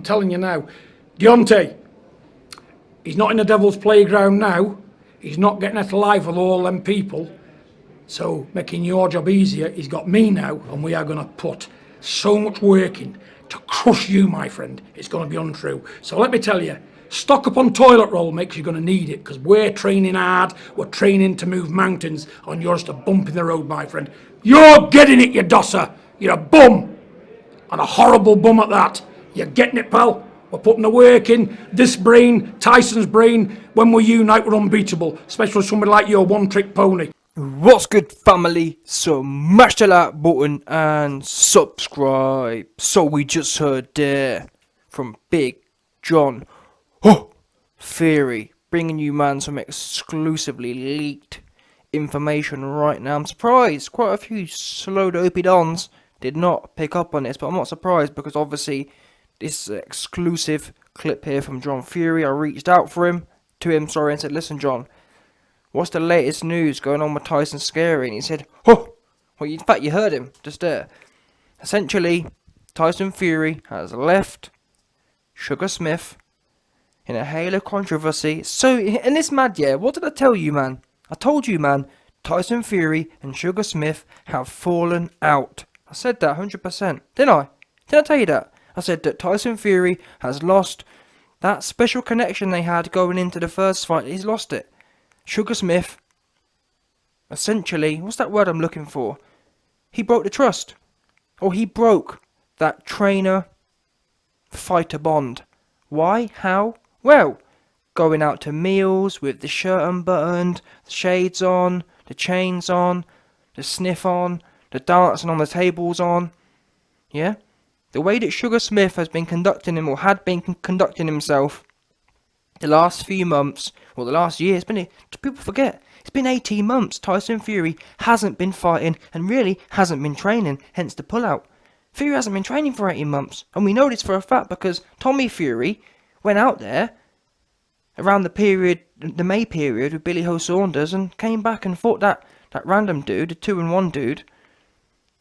telling you now. Deontay, he's not in the devil's playground now. He's not getting it alive with all them people. So, making your job easier, he's got me now, and we are going to put so much work in to crush you, my friend. It's going to be untrue. So let me tell you, stock up on toilet roll, makes you're going to need it, because we're training hard, we're training to move mountains, and you're just a bump in the road, my friend. You're getting it, you dosser. You're a bum, and a horrible bum at that. You're getting it, pal. We're putting the work in. This brain, Tyson's brain, when we unite, we're unbeatable, especially somebody like you, a one-trick pony. What's good, family? Smash the like button and subscribe. So we just heard there from Big John Theory, bringing you, man, some exclusively leaked information right now. I'm surprised quite a few slow dopey dons did not pick up on this, but I'm not surprised because obviously this is an exclusive clip here from John Theory. I reached out to him, and said, listen, John, what's the latest news going on with Tyson Scary? And he said, well, in fact, you heard him just there. Essentially, Tyson Fury has left Sugar Smith in a halo of controversy. So, and it's mad, yeah. What did I tell you, man? I told you, man, Tyson Fury and Sugar Smith have fallen out. I said that 100%. Didn't I? Did I tell you that? I said that Tyson Fury has lost that special connection they had going into the first fight. He's lost it. Sugar Smith, essentially, what's that word I'm looking for? He broke the trust. Or he broke that trainer-fighter bond. Why? How? Well, going out to meals with the shirt unbuttoned, the shades on, the chains on, the sniff on, the dancing on the tables on. Yeah? The way that Sugar Smith has been conducting him, or had been conducting himself, the last few months, or the last year, people forget, it's been 18 months. Tyson Fury hasn't been fighting and really hasn't been training, hence the pullout. Fury hasn't been training for 18 months, and we know this for a fact because Tommy Fury went out there around the May period with Billy Ho Saunders and came back and fought that random dude, the 2-1 dude,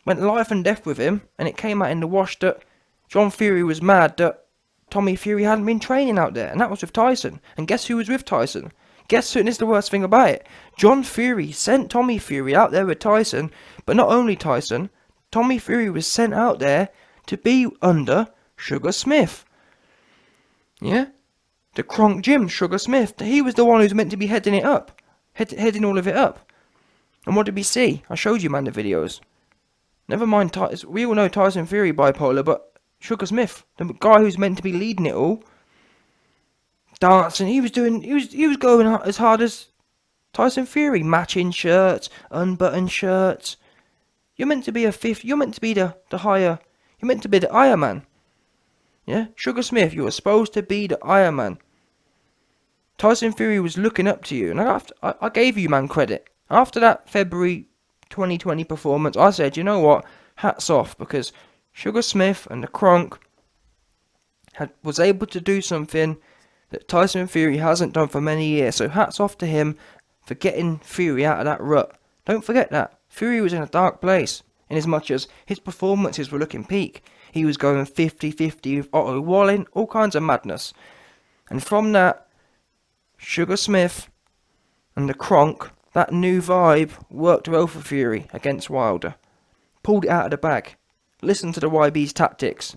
went life and death with him, and it came out in the wash that John Fury was mad that Tommy Fury hadn't been training out there, and that was with Tyson. And guess who was with Tyson? Guess who, and this is the worst thing about it, John Fury sent Tommy Fury out there with Tyson, but not only Tyson, Tommy Fury was sent out there to be under Sugar Smith. Yeah? The Kronk Jim, Sugar Smith. He was the one who's meant to be heading it up. Heading all of it up. And what did we see? I showed you, man, the videos. Never mind, we all know Tyson Fury bipolar, but Sugar Smith, the guy who's meant to be leading it all, dancing, he was going as hard as Tyson Fury, matching shirts, unbuttoned shirts. You're meant to be you're meant to be the higher, you're meant to be the Iron Man. Yeah, Sugar Smith, you were supposed to be the Iron Man. Tyson Fury was looking up to you, and I gave you, man, credit. After that February 2020 performance, I said, you know what, hats off, because Sugar Smith and the Kronk was able to do something that Tyson Fury hasn't done for many years. So hats off to him for getting Fury out of that rut. Don't forget that. Fury was in a dark place, in as much as his performances were looking peak. He was going 50-50 with Otto Walling, all kinds of madness. And from that, Sugar Smith and the Kronk, that new vibe, worked well for Fury against Wilder. Pulled it out of the bag. Listen to the YB's tactics.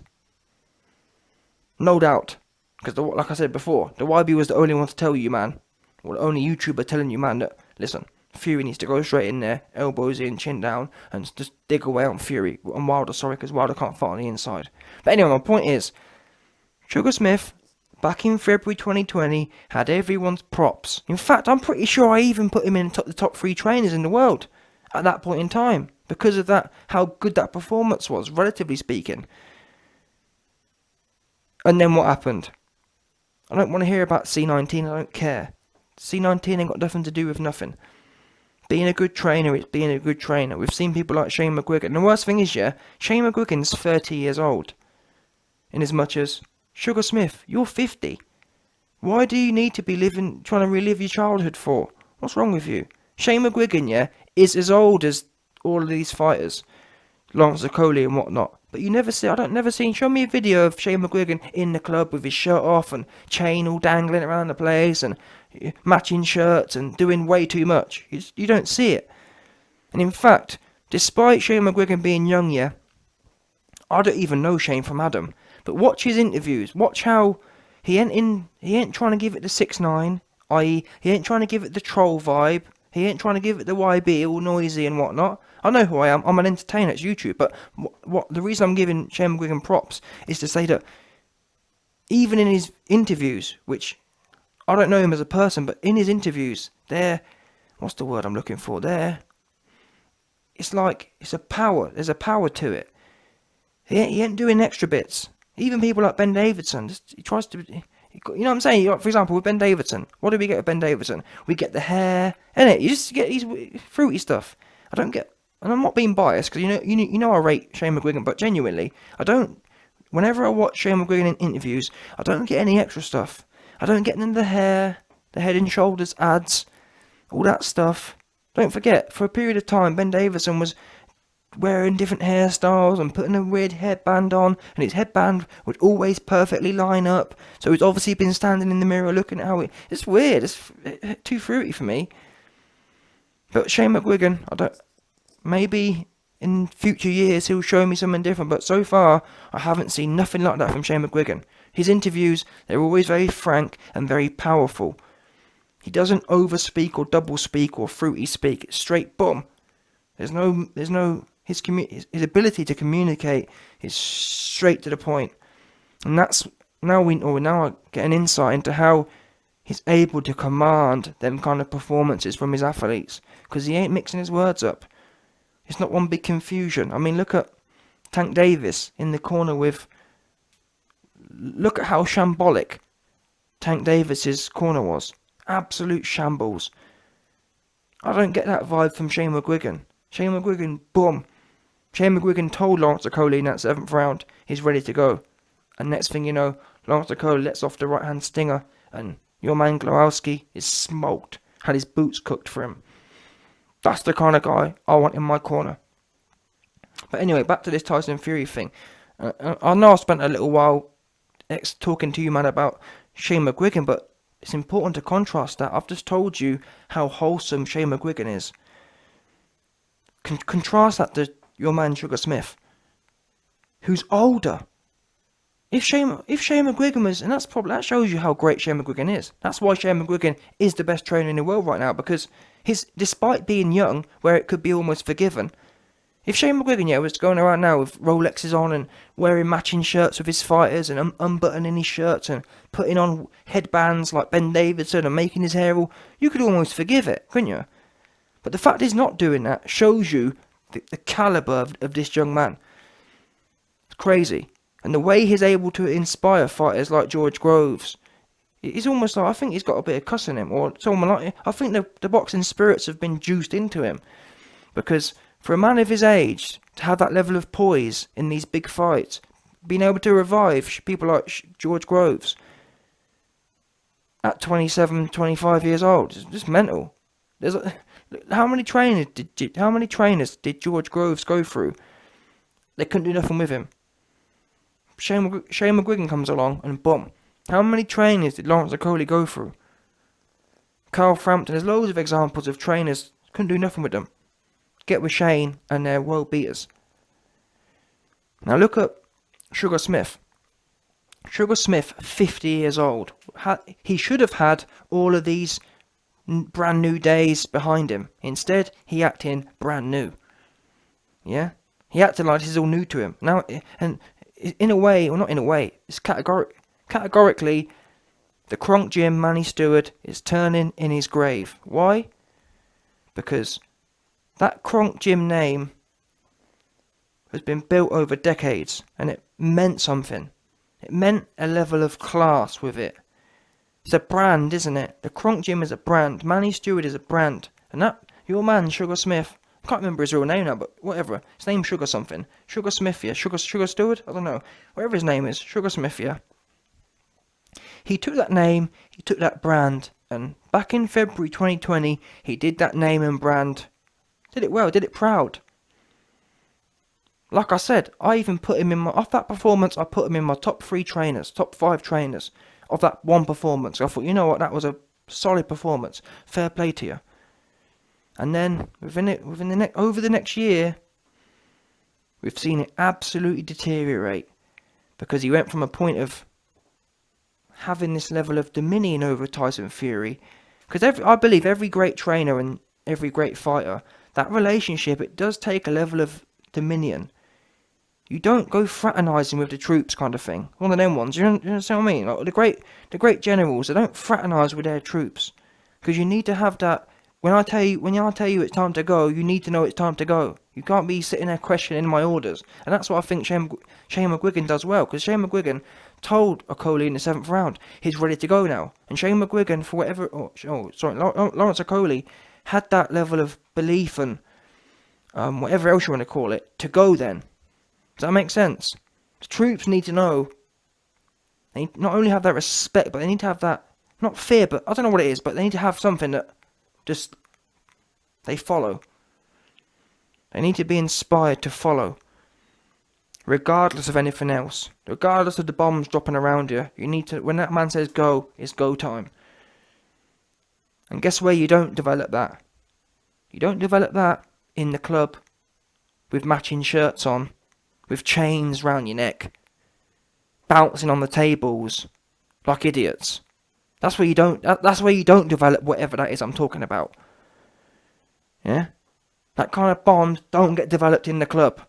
No doubt. Because, like I said before, the YB was the only one to tell you, man, or the only YouTuber telling you, man, that, listen, Fury needs to go straight in there, elbows in, chin down, and just dig away on Fury. On Wilder, sorry, because Wilder can't fight on the inside. But anyway, my point is, Sugar Smith, back in February 2020, had everyone's props. In fact, I'm pretty sure I even put him in the top 3 trainers in the world at that point in time. Because of that, how good that performance was, relatively speaking. And then what happened? I don't want to hear about C19, I don't care. C19 ain't got nothing to do with nothing. Being a good trainer, it's being a good trainer. We've seen people like Shane McGuigan. And the worst thing is, yeah, Shane McGuigan's 30 years old. In as much as, Sugar Smith, you're 50. Why do you need to be trying to relive your childhood for? What's wrong with you? Shane McGuigan, yeah, is as old as all of these fighters. Lance Zicoli and whatnot. But you never see, I don't never seen, show me a video of Shane McGuigan in the club with his shirt off and chain all dangling around the place and matching shirts and doing way too much. You don't see it. And in fact, despite Shane McGuigan being young, yeah, I don't even know Shane from Adam. But watch his interviews. Watch how he ain't trying to give it the 6ix9ine, i.e. he ain't trying to give it the troll vibe. He ain't trying to give it the YB, all noisy and whatnot. I know who I am. I'm an entertainer. It's YouTube. But what the reason I'm giving Shane McGuigan props is to say that even in his interviews, which I don't know him as a person, but in his interviews, what's the word I'm looking for? It's like it's a power. There's a power to it. He ain't doing extra bits. Even people like Ben Davidson, he tries to. You know what I'm saying? For example, with Ben Davidson, what do we get with Ben Davidson? We get the hair, innit? You just get these fruity stuff. I don't get, and I'm not being biased because you know I rate Shane McGuigan, but genuinely, I don't. Whenever I watch Shane McGuigan in interviews, I don't get any extra stuff. I don't get none of the hair, the Head and Shoulders ads, all that stuff. Don't forget, for a period of time, Ben Davidson was wearing different hairstyles and putting a weird headband on, and his headband would always perfectly line up. So he's obviously been standing in the mirror looking at how it's weird. It's too fruity for me. But Shane McGuigan, maybe in future years he'll show me something different, but so far I haven't seen nothing like that from Shane McGuigan. His interviews, they're always very frank and very powerful. He doesn't overspeak or double speak or fruity speak. It's straight boom. There's no his ability to communicate is straight to the point. And that's now I get an insight into how he's able to command them kind of performances from his athletes, because he ain't mixing his words up. It's not one big confusion. I mean, look at Tank Davis in the corner look at how shambolic Tank Davis's corner was. Absolute shambles. I don't get that vibe from Shane McGuigan. Shane McGuigan, boom. Shane McGuigan told Lawrence Okolie in that 7th round he's ready to go. And next thing you know, Lawrence Okolie lets off the right-hand stinger, and your man Glowowski is smoked. Had his boots cooked for him. That's the kind of guy I want in my corner. But anyway, back to this Tyson Fury thing. I know I spent a little while talking to you, man, about Shane McGuigan, but it's important to contrast that. I've just told you how wholesome Shane McGuigan is. Contrast that to your man Sugar Smith, who's older. If Shane McGuigan was, and that shows you how great Shane McGuigan is. That's why Shane McGuigan is the best trainer in the world right now, because despite being young, where it could be almost forgiven, if Shane McGuigan was going around now with Rolexes on and wearing matching shirts with his fighters and unbuttoning his shirts and putting on headbands like Ben Davidson and making his hair all, you could almost forgive it, couldn't you? But the fact he's not doing that shows you the calibre of this young man. It's crazy. And the way he's able to inspire fighters like George Groves, he's almost like, I think he's got a bit of cuss in him, or someone like, I think the boxing spirits have been juiced into him. Because for a man of his age to have that level of poise in these big fights, being able to revive people like George Groves at 27, 25 years old, it's just mental. How many trainers did George Groves go through? They couldn't do nothing with him. Shane McGuigan comes along and boom. How many trainers did Lawrence Okolie go through? Carl Frampton. There's loads of examples of trainers couldn't do nothing with them. Get with Shane and they're world beaters. Now look at Sugar Smith. Sugar Smith, 50 years old. He should have had all of these brand new days behind him. Instead, he acting brand new. Yeah? He acted like this is all new to him. Now, and in a way, or not in a way, it's categorically, the Kronk Gym Manny Stewart is turning in his grave. Why? Because that Kronk Gym name has been built over decades, and it meant something. It meant a level of class with it. It's a brand, isn't it? The Kronk Gym is a brand. Manny Stewart is a brand. And that, your man, Sugar Smith, I can't remember his real name now, but whatever. His name's Sugar something. Sugar Smith, yeah. Sugar Stewart? I don't know. Whatever his name is. Sugar Smith, yeah. He took that name, he took that brand, and back in February 2020, he did that name and brand. Did it well, did it proud. Like I said, I even put him in my, off that performance, I put him in my top 3 trainers, top 5 trainers of that one performance. I thought, you know what, that was a solid performance. Fair play to you. And then over the next year, we've seen it absolutely deteriorate, because he went from a point of having this level of dominion over Tyson Fury. Because I believe every great trainer and every great fighter, that relationship, it does take a level of dominion. You don't go fraternising with the troops, kind of thing. One of them ones. You understand what I mean? Like the great generals, they don't fraternise with their troops, because you need to have that. When I tell you it's time to go, you need to know it's time to go. You can't be sitting there questioning my orders. And that's what I think Shane McGuigan does well, because Shane McGuigan told Okoli in the 7th round he's ready to go now. And Shane McGuigan, for whatever, Lawrence Okoli had that level of belief and whatever else you want to call it, to go then. Does that make sense? The troops need to know. They not only have that respect, but they need to have that, not fear, but I don't know what it is, but they need to have something that just they follow. They need to be inspired to follow, regardless of anything else. Regardless of the bombs dropping around you, you need to. When that man says go, it's go time. And guess where you don't develop that? You don't develop that in the club, with matching shirts on, with chains round your neck, bouncing on the tables like idiots. That's where you don't. That's where you don't develop whatever that is I'm talking about. Yeah, that kind of bond don't get developed in the club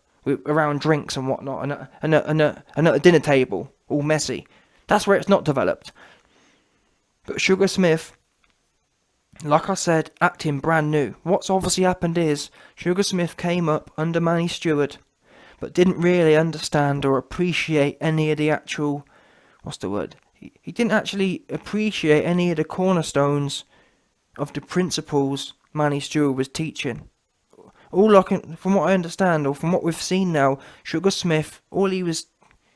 around drinks and whatnot, and at a dinner table, all messy. That's where it's not developed. But Sugar Smith, like I said, acting brand new. What's obviously happened is Sugar Smith came up under Manny Stewart, but didn't really understand or appreciate any of the actual, what's the word? He didn't actually appreciate any of the cornerstones of the principles Manny Stewart was teaching. From what I understand, or from what we've seen now, Sugar Smith,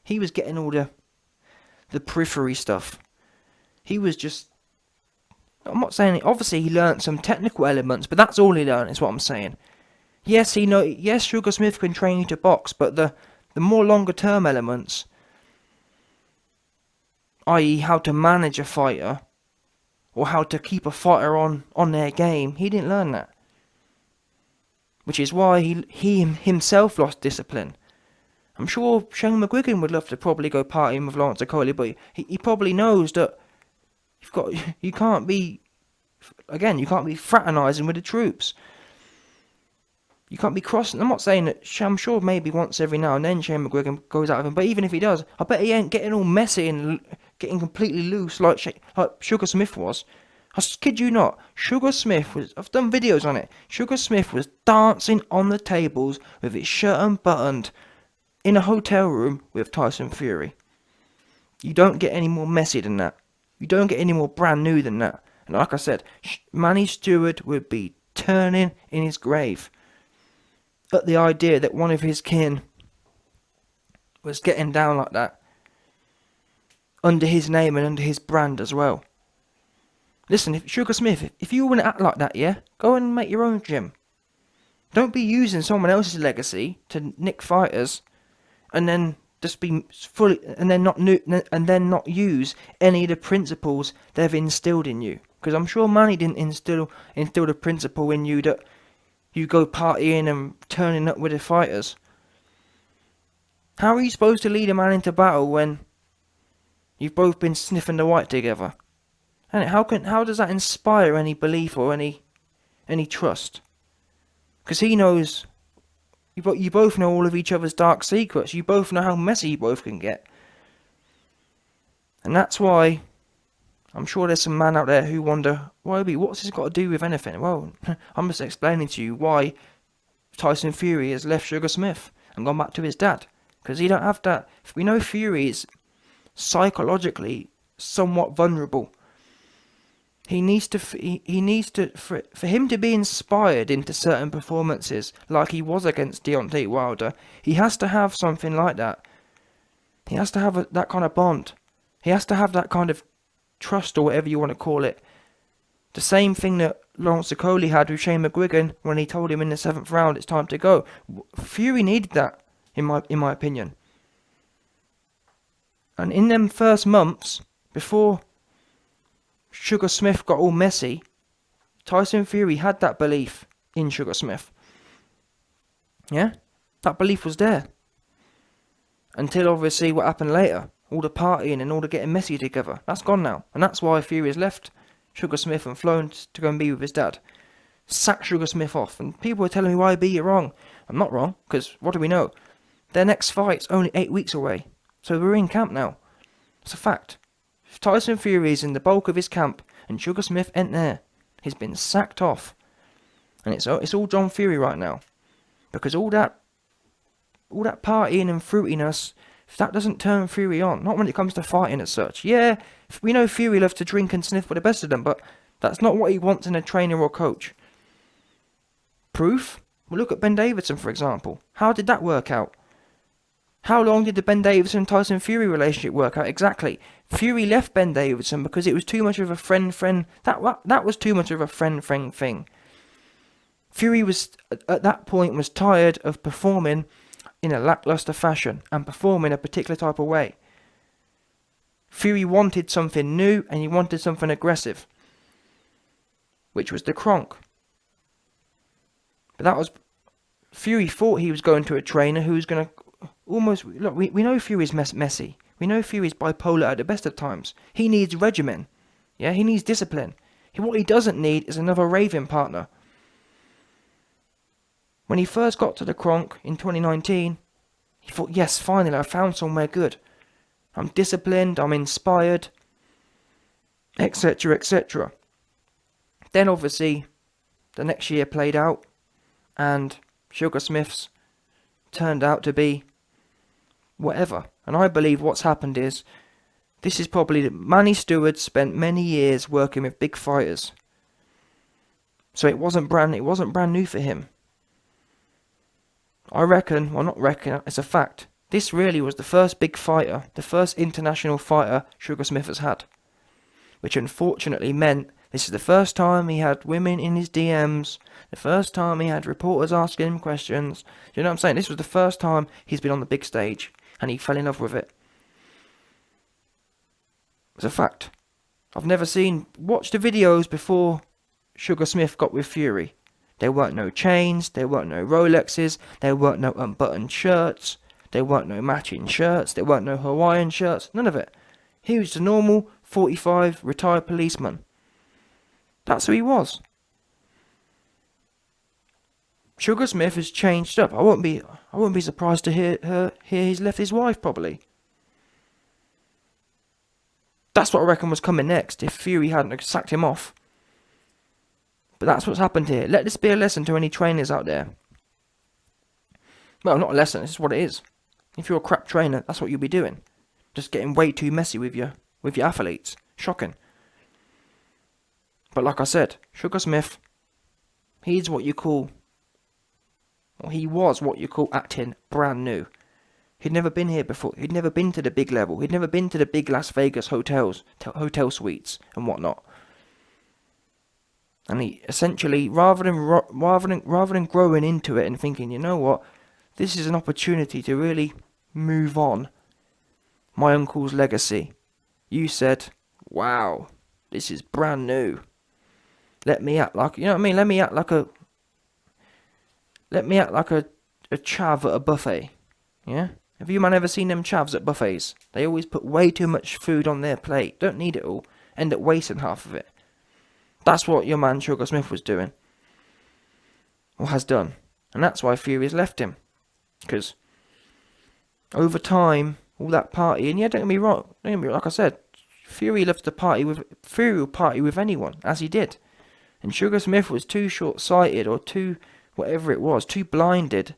he was getting all the periphery stuff. He was just, I'm not saying, obviously he learnt some technical elements, but that's all he learnt, is what I'm saying. Yes, Sugar Smith can train you to box, but the more longer term elements, i.e. how to manage a fighter, or how to keep a fighter on their game, he didn't learn that. Which is why he himself lost discipline. I'm sure Shane McGuigan would love to probably go partying with Lawrence Okoli, but he probably knows that you can't be fraternising with the troops. You can't be crossing. I'm not saying that. I'm sure maybe once every now and then Shane McGuigan goes out of him, but even if he does, I bet he ain't getting all messy and getting completely loose like Sugar Smith was. I kid you not. Sugar Smith was. I've done videos on it. Sugar Smith was dancing on the tables with his shirt unbuttoned in a hotel room with Tyson Fury. You don't get any more messy than that. You don't get any more brand new than that. And like I said, Manny Stewart would be turning in his grave at the idea that one of his kin was getting down like that, under his name and under his brand as well. Listen, Sugar Smith, if you want to act like that, yeah, go and make your own gym. Don't be using someone else's legacy to nick fighters, and then just be fully, and then not use any of the principles they've instilled in you. Because I'm sure Manny didn't instill the principle in you that you go partying and turning up with the fighters. How are you supposed to lead a man into battle when you've both been sniffing the white together? And how does that inspire any belief or any trust? Because he knows, you both know all of each other's dark secrets. You both know how messy you both can get. And that's why I'm sure there's some man out there who wonder, what's this got to do with anything? Well, I'm just explaining to you why Tyson Fury has left Sugar Smith and gone back to his dad. Because he don't have that. We know Fury is psychologically somewhat vulnerable. For him to be inspired into certain performances, like he was against Deontay Wilder, he has to have something like that. He has to have that kind of bond. He has to have that kind of trust, or whatever you want to call it. The same thing that Lawrence Okoli had with Shane McGuigan when he told him in the 7th round it's time to go. Fury needed that. in my opinion. And in them first months, before Sugar Smith got all messy, Tyson Fury had that belief in Sugar Smith. Yeah? That belief was there. Until obviously what happened later. All the partying and all the getting messy together. That's gone now. And that's why Fury has left Sugar Smith and flown to go and be with his dad. Sacked Sugar Smith off. And people are telling me, why be you're wrong. I'm not wrong, because what do we know? Their next fight's only 8 weeks away. So we're in camp now. It's a fact. If Tyson Fury is in the bulk of his camp and Sugar Smith ain't there, he's been sacked off. And it's all John Fury right now. Because all that partying and fruitiness, if that doesn't turn Fury on, not when it comes to fighting as such. Yeah, we know Fury loves to drink and sniff with the best of them, but that's not what he wants in a trainer or coach. Proof? Well, look at Ben Davidson, for example. How did that work out? How long did the Ben Davidson-Tyson Fury relationship work out exactly? Fury left Ben Davidson because it was too much of a friend-friend... That was too much of a friend-friend thing. Fury was, at that point, was tired of performing in a lackluster fashion and performing a particular type of way. Fury wanted something new and he wanted something aggressive, which was the Kronk. But that was... Fury thought he was going to a trainer who was going to almost... Look, we know Fury's messy. We know Fury's bipolar at the best of times. He needs regimen. Yeah, he needs discipline. What he doesn't need is another raving partner. When he first got to the Kronk in 2019, he thought, yes, finally, I found somewhere good. I'm disciplined, I'm inspired, etc., etc. Then, obviously, the next year played out, and Sugar Smith's turned out to be whatever. And I believe what's happened is, this is probably that Manny Stewart spent many years working with big fighters. So it wasn't brand new for him. I reckon, well not reckon, it's a fact. This really was the first big fighter, the first international fighter Sugar Smith has had. Which unfortunately meant this is the first time he had women in his DMs, the first time he had reporters asking him questions. You know what I'm saying? This was the first time he's been on the big stage, and he fell in love with it. It's a fact. I've never watched the videos before Sugar Smith got with Fury. There weren't no chains, there weren't no Rolexes, there weren't no unbuttoned shirts, there weren't no matching shirts, there weren't no Hawaiian shirts, none of it. He was a normal 45 retired policeman. That's who he was. Sugar Smith has changed up. I wouldn't be surprised to hear he's left his wife probably. That's what I reckon was coming next if Fury hadn't sacked him off. But that's what's happened here. Let this be a lesson to any trainers out there. Well, not a lesson, this is what it is. If you're a crap trainer, that's what you'll be doing. Just getting way too messy with your athletes. Shocking. But like I said, Sugar Smith, he was what you call acting brand new. He'd never been here before. He'd never been to the big level. He'd never been to the big Las Vegas hotels, hotel suites and whatnot. And he essentially, rather than growing into it and thinking, you know what, this is an opportunity to really move on my uncle's legacy. You said, wow, this is brand new. Let me act like, you know what I mean? Let me act like a chav at a buffet. Yeah? Have you man ever seen them chavs at buffets? They always put way too much food on their plate. Don't need it all. End up wasting half of it. That's what your man Sugar Smith was doing. Or has done. And that's why Fury's left him. Because over time, all that party, and yeah, don't get me wrong, like I said, Fury loves to party with, Fury will party with anyone, as he did. And Sugar Smith was too short-sighted, or too, whatever it was, too blinded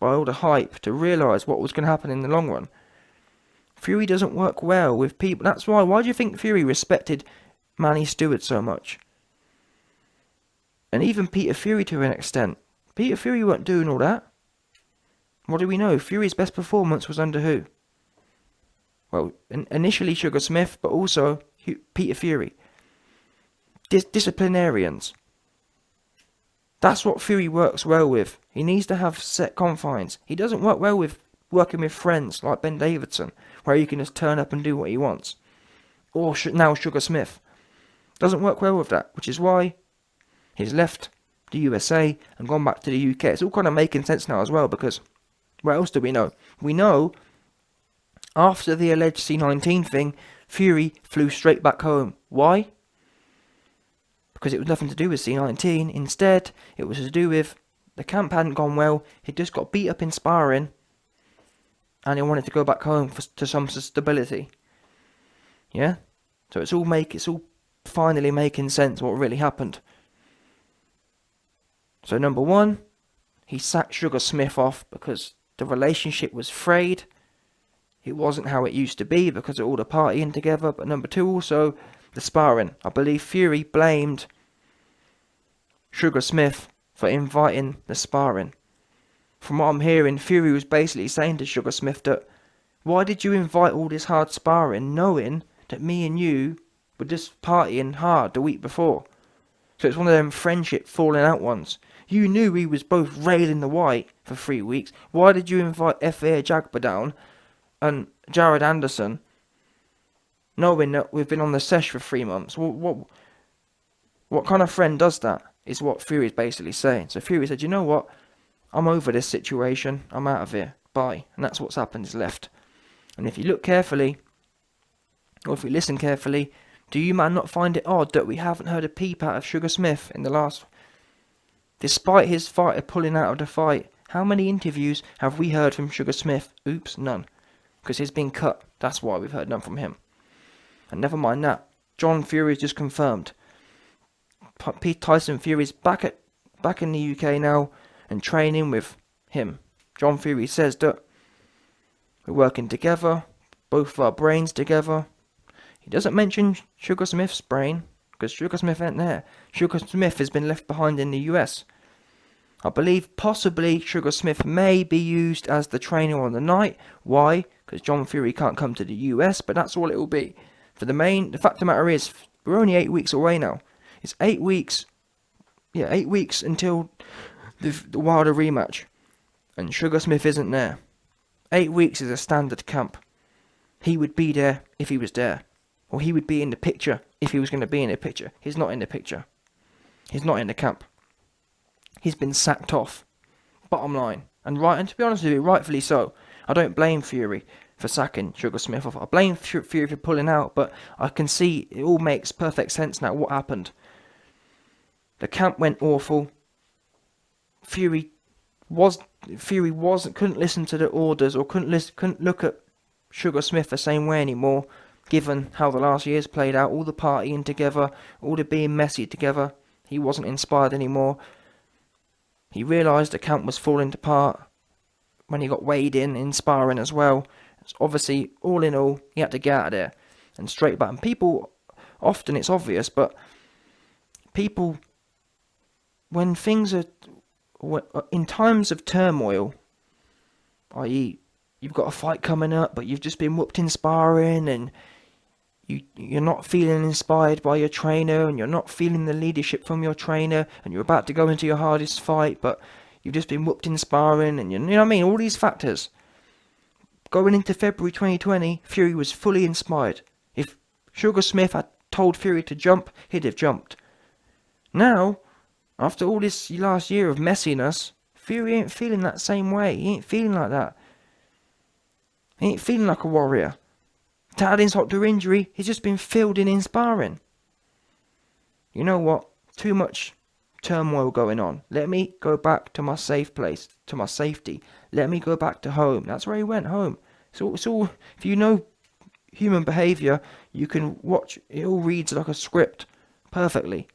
by all the hype to realise what was going to happen in the long run. Fury doesn't work well with people. That's why do you think Fury respected Manny Stewart so much? And even Peter Fury to an extent. Peter Fury weren't doing all that. What do we know? Fury's best performance was under who? Well, initially Sugar Smith, but also Peter Fury. Disciplinarians. That's what Fury works well with. He needs to have set confines. He doesn't work well with working with friends like Ben Davidson, where he can just turn up and do what he wants. Or now Sugar Smith. Doesn't work well with that, which is why he's left the USA and gone back to the UK. It's all kind of making sense now as well, because what else do we know? We know after the alleged C19 thing, Fury flew straight back home. Why? Because it was nothing to do with C19. Instead, it was to do with the camp hadn't gone well. He just got beat up in sparring, and he wanted to go back home to some stability. Yeah, so it's all finally making sense what really happened. So number one, he sacked Sugar Smith off because the relationship was frayed. It wasn't how it used to be because of all the partying together. But number two, also the sparring. I believe Fury blamed Sugar Smith for inviting the sparring. From what I'm hearing, Fury was basically saying to Sugar Smith that, why did you invite all this hard sparring knowing that me and you were just partying hard the week before? So it's one of them friendship falling out ones. You knew we was both railing the white for 3 weeks. Why did you invite F.A. Jagba down and Jared Anderson, knowing that we've been on the sesh for 3 months? What kind of friend does that? Is what Fury's basically saying. So Fury said, you know what? I'm over this situation. I'm out of here. Bye. And that's what's happened. He's left. And if you look carefully, or if you listen carefully, do you man not find it odd that we haven't heard a peep out of Sugar Smith in the last... Despite his fighter pulling out of the fight, how many interviews have we heard from Sugar Smith? Oops, none. Because he's been cut. That's why we've heard none from him. And never mind that. John Fury's just confirmed. Tyson Fury's back in the UK now and training with him. John Fury says that we're working together, both of our brains together. He doesn't mention Sugar Smith's brain, because Sugar Smith ain't there. Sugar Smith has been left behind in the US. I believe possibly Sugar Smith may be used as the trainer on the night. Why? Because John Fury can't come to the US, but that's all it will be. The fact of the matter is, we're only 8 weeks away now. It's 8 weeks. Yeah, 8 weeks until the Wilder rematch. And Sugar Smith isn't there. 8 weeks is a standard camp. He would be there if he was there. Or he would be in the picture if he was going to be in the picture. He's not in the picture. He's not in the camp. He's been sacked off. Bottom line. And to be honest with you, rightfully so. I don't blame Fury for sacking Sugar Smith off. I blame Fury for pulling out, but I can see it all makes perfect sense now what happened. The camp went awful. Fury couldn't listen to the orders, or couldn't look at Sugar Smith the same way anymore, given how the last years played out, all the partying together, all the being messy together. He wasn't inspired anymore. He realised the camp was falling apart when he got weighed in sparring as well. It's obviously, all in all, he had to get out of there and straight back. And people, often it's obvious, but people, when things are, in times of turmoil, i.e. you've got a fight coming up, but you've just been whooped in sparring, and you're not feeling inspired by your trainer, and you're not feeling the leadership from your trainer, and you're about to go into your hardest fight, but you've just been whooped in sparring, and you know what I mean, all these factors. Going into February 2020, Fury was fully inspired. If Sugar Smith had told Fury to jump, he'd have jumped. Now, after all this last year of messiness, Fury ain't feeling that same way. He ain't feeling like that. He ain't feeling like a warrior. To add insult to injury, he's just been filled in sparring. You know what? Too much turmoil going on. Let me go back to my safe place, to my safety. Let me go back to home. That's where he went, home. So it's all, if you know human behaviour, you can watch, it all reads like a script perfectly.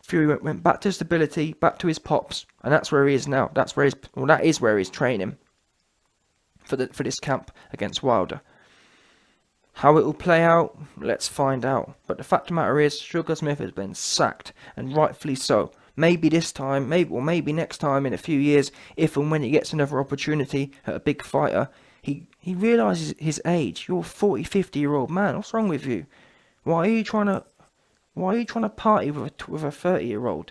Fury went back to stability, back to his pops, and that's where he is now. That is where he's training for this camp against Wilder. How it will play out, let's find out. But the fact of the matter is, Sugar Smith has been sacked, and rightfully so. Maybe this time, maybe next time in a few years, if and when he gets another opportunity at a big fighter, he realises his age. You're a 40, 50-year-old man. What's wrong with you? Why are you trying to party with a 30-year-old?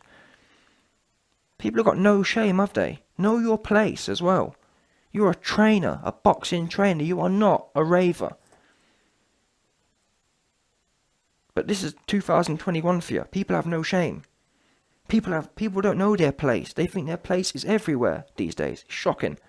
People have got no shame, have they? Know your place as well. You're a trainer, a boxing trainer. You are not a raver. But this is 2021 for you. People have no shame. People don't know their place. They think their place is everywhere these days. Shocking.